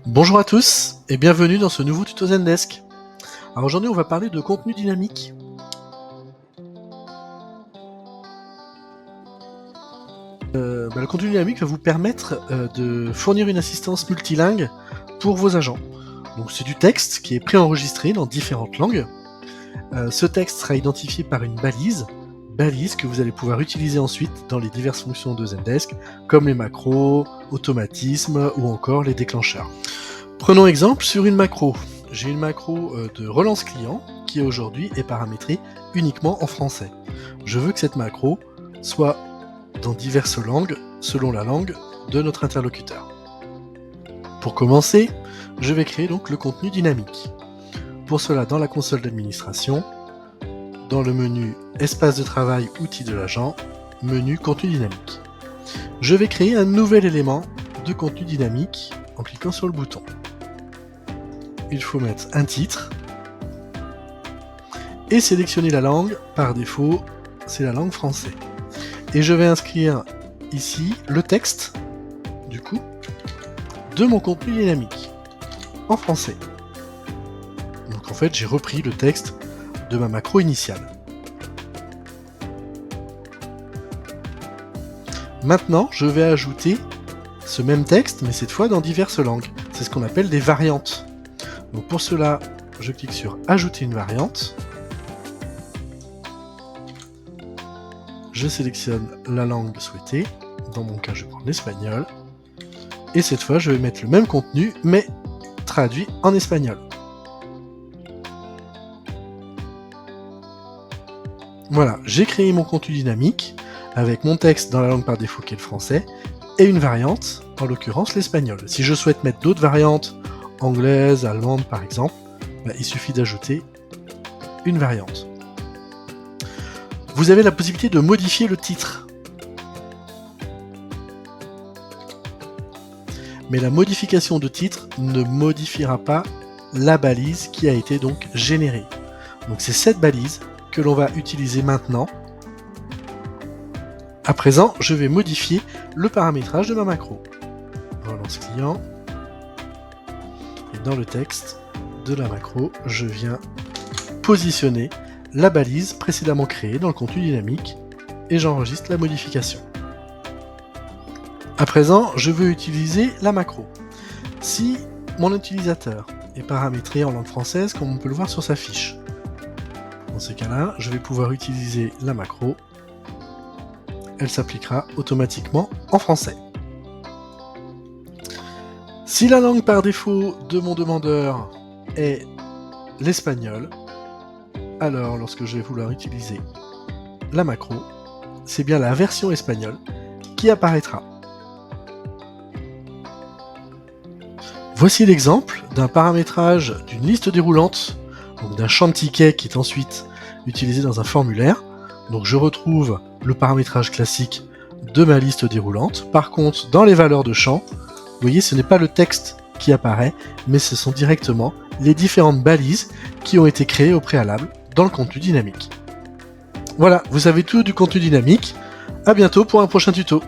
Bonjour à tous et bienvenue dans ce nouveau tuto Zendesk. Alors aujourd'hui on va parler de contenu dynamique. Le contenu dynamique va vous permettre de fournir une assistance multilingue pour vos agents. Donc c'est du texte qui est préenregistré dans différentes langues. Ce texte sera identifié par une balise que vous allez pouvoir utiliser ensuite dans les diverses fonctions de Zendesk, comme les macros, automatismes ou encore les déclencheurs. Prenons exemple sur une macro. J'ai une macro de relance client qui aujourd'hui est paramétrée uniquement en français. Je veux que cette macro soit dans diverses langues selon la langue de notre interlocuteur. Pour commencer, je vais créer donc le contenu dynamique. Pour cela, dans la console d'administration, dans le menu Espace de travail, outils de l'agent, menu Contenu dynamique. Je vais créer un nouvel élément de contenu dynamique en cliquant sur le bouton. Il faut mettre un titre et sélectionner la langue. Par défaut, c'est la langue français. Et je vais inscrire ici le texte, du coup, de mon contenu dynamique en français. Donc en fait, j'ai repris le texte de ma macro initiale. Maintenant, je vais ajouter ce même texte, mais cette fois dans diverses langues. C'est ce qu'on appelle des variantes. Donc pour cela, je clique sur Ajouter une variante. Je sélectionne la langue souhaitée. Dans mon cas, je prends l'espagnol. Et cette fois, je vais mettre le même contenu, mais traduit en espagnol. Voilà, j'ai créé mon contenu dynamique avec mon texte dans la langue par défaut qui est le français et une variante, en l'occurrence l'espagnol. Si je souhaite mettre d'autres variantes, anglaise, allemande par exemple, il suffit d'ajouter une variante. Vous avez la possibilité de modifier le titre. Mais la modification de titre ne modifiera pas la balise qui a été donc générée. Donc c'est cette balise que l'on va utiliser maintenant. À présent, je vais modifier le paramétrage de ma macro. Relance client. Et dans le texte de la macro, je viens positionner la balise précédemment créée dans le contenu dynamique et j'enregistre la modification. À présent, je veux utiliser la macro. Si mon utilisateur est paramétré en langue française, comme on peut le voir sur sa fiche, dans ces cas-là, je vais pouvoir utiliser la macro. Elle s'appliquera automatiquement en français. Si la langue par défaut de mon demandeur est l'espagnol, alors lorsque je vais vouloir utiliser la macro, c'est bien la version espagnole qui apparaîtra. Voici l'exemple d'un paramétrage d'une liste déroulante, donc d'un champ de tickets qui est ensuite utilisé dans un formulaire. Donc je retrouve le paramétrage classique de ma liste déroulante. Par contre, dans les valeurs de champ, vous voyez, ce n'est pas le texte qui apparaît, mais ce sont directement les différentes balises qui ont été créées au préalable dans le contenu dynamique. Voilà, vous savez tout du contenu dynamique. À bientôt pour un prochain tuto.